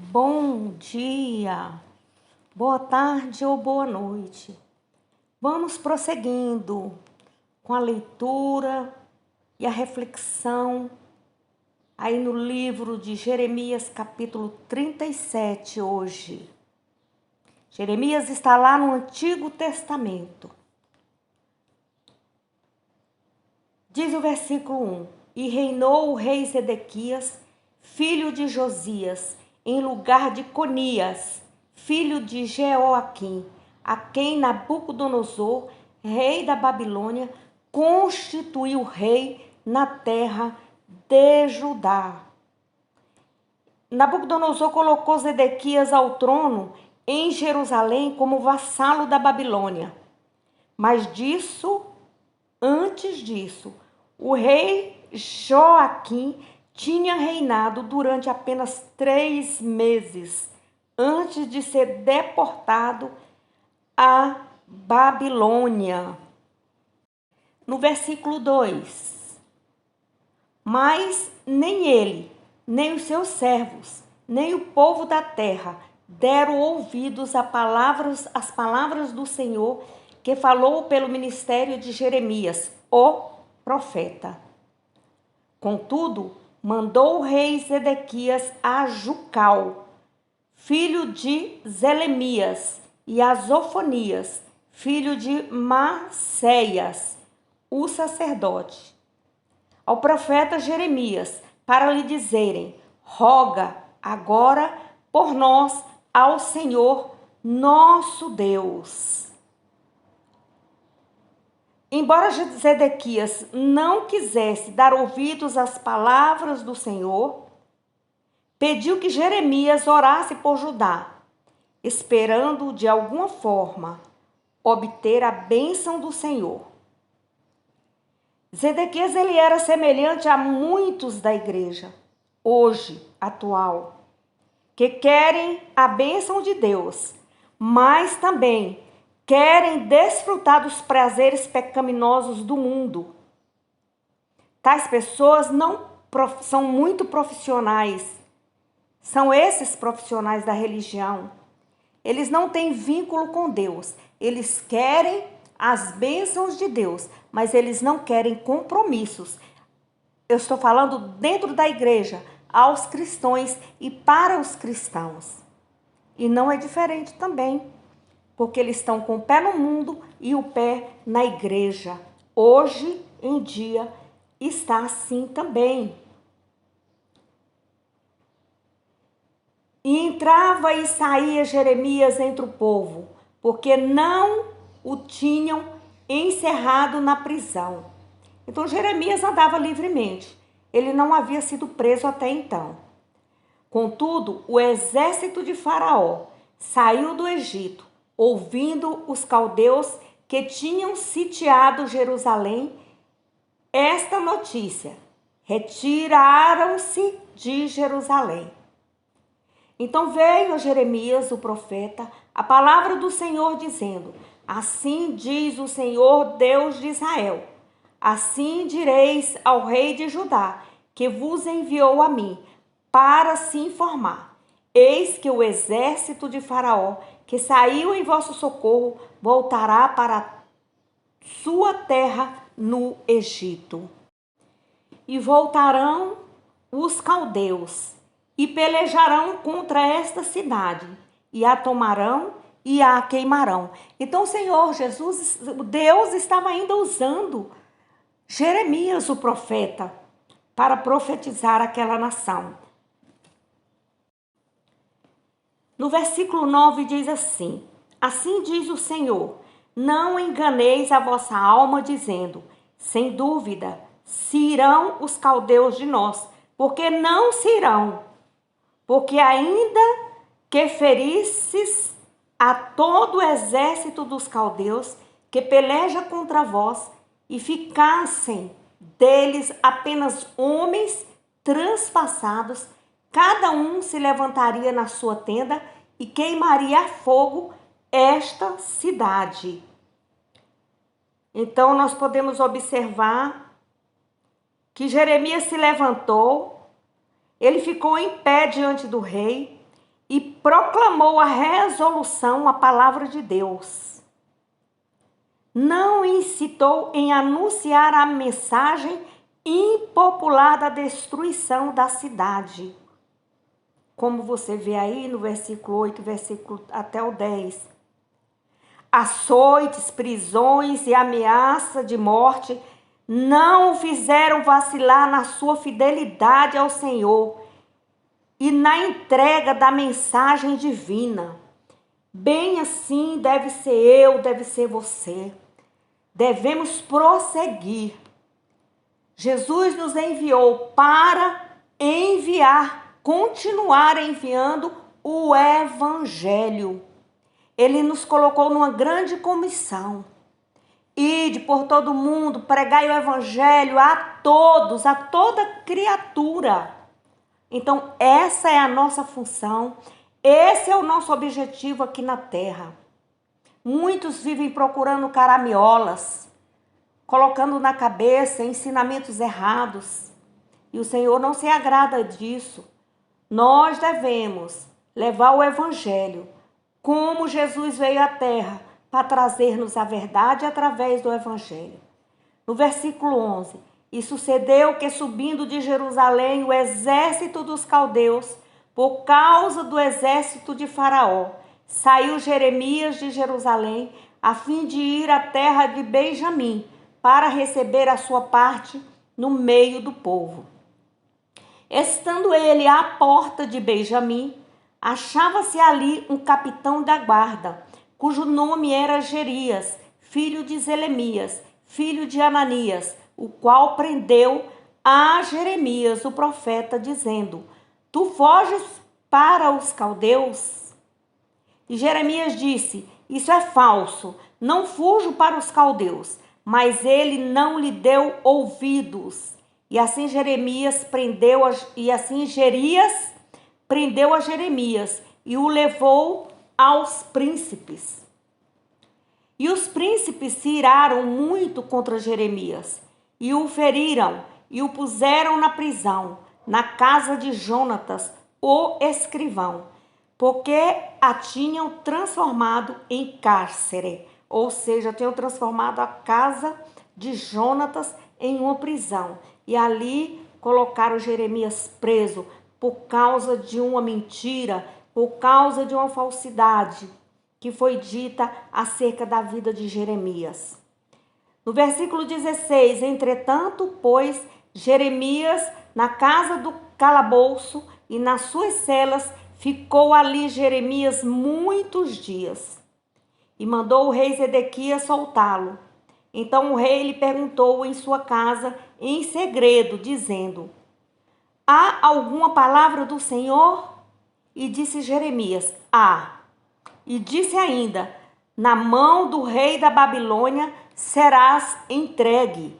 Bom dia, boa tarde ou boa noite. Vamos prosseguindo com a leitura e a reflexão aí no livro de Jeremias, capítulo 37 hoje. Jeremias está lá no Antigo Testamento. Diz o versículo 1: E reinou o rei Zedequias, filho de Josias, em lugar de Conias, filho de Jeoaquim, a quem Nabucodonosor, rei da Babilônia, constituiu rei na terra de Judá. Nabucodonosor colocou Zedequias ao trono em Jerusalém como vassalo da Babilônia. Mas antes disso, o rei Joaquim tinha reinado durante apenas 3 meses, antes de ser deportado à Babilônia. No versículo 2: Mas nem ele, nem os seus servos, nem o povo da terra deram ouvidos às palavras do Senhor, que falou pelo ministério de Jeremias, o profeta. Contudo, mandou o rei Zedequias a Jucal, filho de Zelemias, e a Zofonias, filho de Maceias, o sacerdote, ao profeta Jeremias, para lhe dizerem: roga agora por nós ao Senhor nosso Deus. Embora Zedequias não quisesse dar ouvidos às palavras do Senhor, pediu que Jeremias orasse por Judá, esperando de alguma forma obter a bênção do Senhor. Zedequias ele era semelhante a muitos da igreja, hoje, atual, que querem a bênção de Deus, mas também querem desfrutar dos prazeres pecaminosos do mundo. Tais pessoas são muito profissionais. São esses profissionais da religião. Eles não têm vínculo com Deus. Eles querem as bênçãos de Deus, mas eles não querem compromissos. Eu estou falando dentro da igreja, aos cristãos e para os cristãos. E não é diferente também, porque eles estão com o pé no mundo e o pé na igreja. Hoje em dia está assim também. E entrava e saía Jeremias entre o povo, porque não o tinham encerrado na prisão. Então Jeremias andava livremente. Ele não havia sido preso até então. Contudo, o exército de Faraó saiu do Egito, ouvindo os caldeus que tinham sitiado Jerusalém esta notícia: retiraram-se de Jerusalém. Então veio a Jeremias, o profeta, a palavra do Senhor dizendo: assim diz o Senhor Deus de Israel: assim direis ao rei de Judá, que vos enviou a mim, para se informar: eis que o exército de Faraó, que saiu em vosso socorro, voltará para sua terra no Egito. E voltarão os caldeus, e pelejarão contra esta cidade, e a tomarão e a queimarão. Então o Senhor Jesus, Deus, estava ainda usando Jeremias, o profeta, para profetizar aquela nação. No versículo 9 diz assim: assim diz o Senhor: não enganeis a vossa alma dizendo: sem dúvida, se irão os caldeus de nós, porque não se irão. Porque ainda que ferisses a todo o exército dos caldeus que peleja contra vós, e ficassem deles apenas homens transpassados, cada um se levantaria na sua tenda e queimaria a fogo esta cidade. Então nós podemos observar que Jeremias se levantou, ele ficou em pé diante do rei, e proclamou a resolução, a palavra de Deus. Não incitou em anunciar a mensagem impopular da destruição da cidade. Como você vê aí no versículo 8, versículo até o 10. Açoites, prisões e ameaça de morte não o fizeram vacilar na sua fidelidade ao Senhor e na entrega da mensagem divina. Bem assim deve ser eu, deve ser você. Devemos prosseguir. Jesus nos enviou para continuar enviando o Evangelho. Ele nos colocou numa grande comissão. Ide por todo mundo, pregai o Evangelho a todos, a toda criatura. Então, essa é a nossa função, esse é o nosso objetivo aqui na Terra. Muitos vivem procurando caramiolas, colocando na cabeça ensinamentos errados. E o Senhor não se agrada disso. Nós devemos levar o Evangelho, como Jesus veio à Terra, para trazer-nos a verdade através do Evangelho. No versículo 11, e sucedeu que subindo de Jerusalém o exército dos caldeus, por causa do exército de Faraó, saiu Jeremias de Jerusalém, a fim de ir à terra de Benjamim, para receber a sua parte no meio do povo. Estando ele à porta de Benjamim, achava-se ali um capitão da guarda, cujo nome era Jerias, filho de Zelemias, filho de Ananias, o qual prendeu a Jeremias, o profeta, dizendo: Tu foges para os caldeus? E Jeremias disse: Isso é falso, não fujo para os caldeus. Mas ele não lhe deu ouvidos. E assim Jerias prendeu a Jeremias e o levou aos príncipes. E os príncipes se iraram muito contra Jeremias e o feriram e o puseram na prisão, na casa de Jonatas, o escrivão, porque a tinham transformado em cárcere, ou seja, tinham transformado a casa de Jonatas em uma prisão. E ali colocaram Jeremias preso por causa de uma mentira, por causa de uma falsidade que foi dita acerca da vida de Jeremias. No versículo 16, entretanto, pôs Jeremias na casa do calabouço e nas suas celas ficou ali Jeremias muitos dias. E mandou o rei Zedequias soltá-lo. Então o rei lhe perguntou em sua casa, em segredo, dizendo: Há alguma palavra do Senhor? E disse Jeremias: Há. E disse ainda: Na mão do rei da Babilônia serás entregue.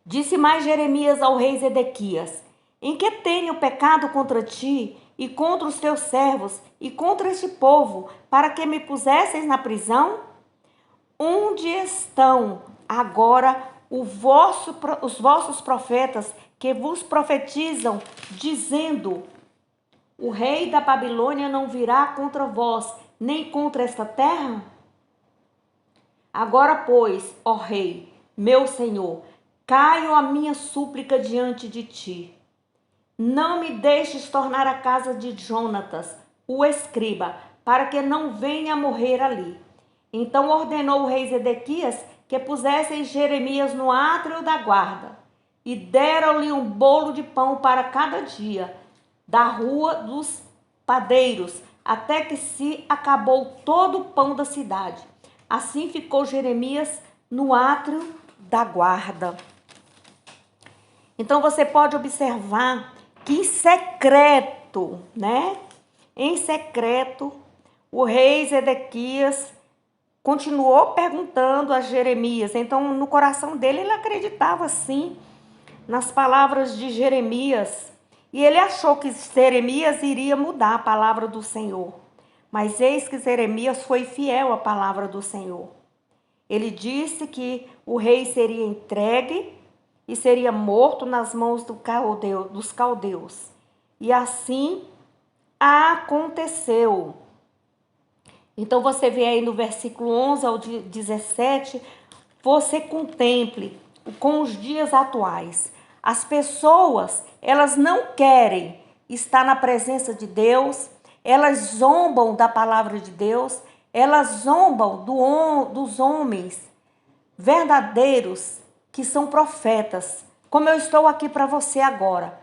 Disse mais Jeremias ao rei Zedequias: Em que tenho pecado contra ti e contra os teus servos e contra este povo, para que me pusesseis na prisão? Onde estão agora os vossos profetas que vos profetizam, dizendo: O rei da Babilônia não virá contra vós, nem contra esta terra? Agora, pois, ó rei, meu senhor, caio a minha súplica diante de ti. Não me deixes tornar a casa de Jonatas, o escriba, para que não venha a morrer ali. Então ordenou o rei Zedequias que pusessem Jeremias no átrio da guarda, e deram-lhe um bolo de pão para cada dia, da rua dos padeiros, até que se acabou todo o pão da cidade. Assim ficou Jeremias no átrio da guarda. Então você pode observar que em secreto, Em secreto, o rei Zedequias continuou perguntando a Jeremias. Então, no coração dele, ele acreditava sim nas palavras de Jeremias. E ele achou que Jeremias iria mudar a palavra do Senhor. Mas eis que Jeremias foi fiel à palavra do Senhor. Ele disse que o rei seria entregue e seria morto nas mãos dos caldeus. E assim aconteceu. Então você vê aí no versículo 11 ao 17, você contemple com os dias atuais. As pessoas, elas não querem estar na presença de Deus, elas zombam da palavra de Deus, elas zombam dos homens verdadeiros que são profetas. Como eu estou aqui para você agora,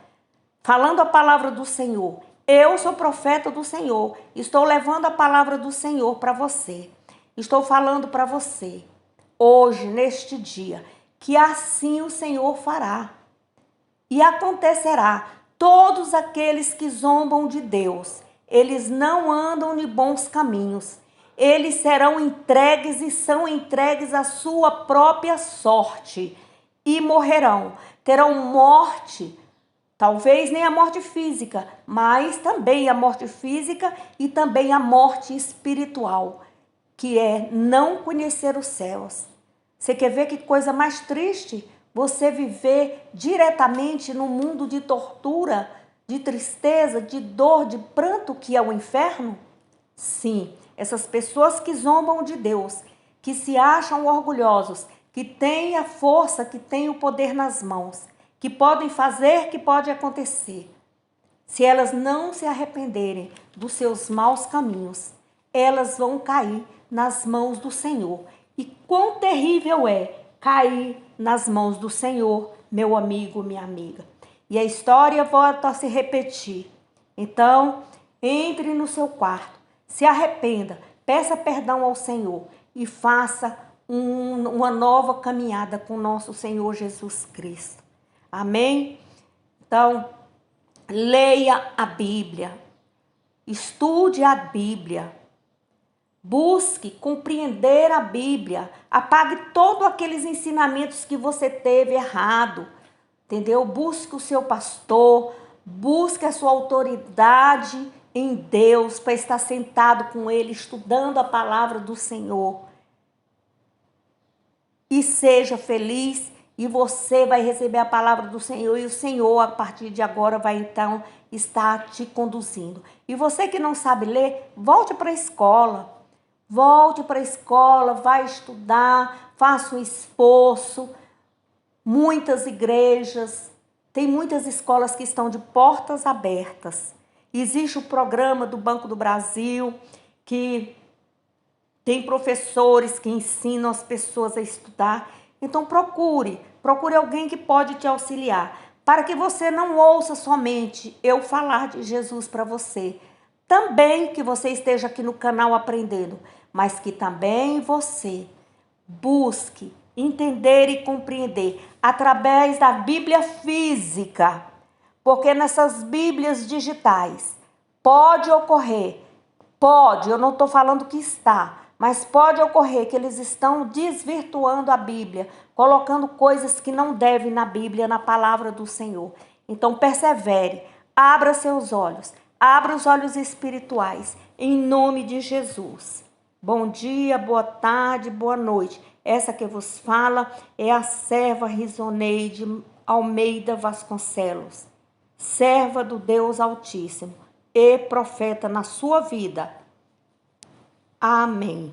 falando a palavra do Senhor. Eu sou profeta do Senhor. Estou levando a palavra do Senhor para você. Estou falando para você, hoje, neste dia, que assim o Senhor fará. E acontecerá. Todos aqueles que zombam de Deus, eles não andam em bons caminhos. Eles serão entregues e são entregues à sua própria sorte. E morrerão. Terão morte. Talvez nem a morte física, mas também a morte física e também a morte espiritual, que é não conhecer os céus. Você quer ver que coisa mais triste? Você viver diretamente no mundo de tortura, de tristeza, de dor, de pranto que é o inferno? Sim, essas pessoas que zombam de Deus, que se acham orgulhosos, que têm a força, que têm o poder nas mãos, que podem fazer, que pode acontecer. Se elas não se arrependerem dos seus maus caminhos, elas vão cair nas mãos do Senhor. E quão terrível é cair nas mãos do Senhor, meu amigo, minha amiga. E a história volta a se repetir. Então, entre no seu quarto, se arrependa, peça perdão ao Senhor e faça uma nova caminhada com nosso Senhor Jesus Cristo. Amém? Então, leia a Bíblia, estude a Bíblia, busque compreender a Bíblia, apague todos aqueles ensinamentos que você teve errado, entendeu? Busque o seu pastor, busque a sua autoridade em Deus para estar sentado com ele, estudando a palavra do Senhor. E seja feliz. E você vai receber a palavra do Senhor. E o Senhor, a partir de agora, vai então estar te conduzindo. E você que não sabe ler, volte para a escola. Volte para a escola, vai estudar, faça um esforço. Muitas igrejas, tem muitas escolas que estão de portas abertas. Existe o programa do Banco do Brasil, que tem professores que ensinam as pessoas a estudar. Então procure alguém que pode te auxiliar, para que você não ouça somente eu falar de Jesus para você. Também que você esteja aqui no canal aprendendo, mas que também você busque entender e compreender através da Bíblia física, porque nessas Bíblias digitais pode ocorrer, eu não estou falando que está, mas pode ocorrer que eles estão desvirtuando a Bíblia, colocando coisas que não devem na Bíblia, na palavra do Senhor. Então persevere, abra seus olhos, abra os olhos espirituais, em nome de Jesus. Bom dia, boa tarde, boa noite. Essa que vos fala é a serva Risoneide Almeida Vasconcelos, serva do Deus Altíssimo e profeta na sua vida. Amém.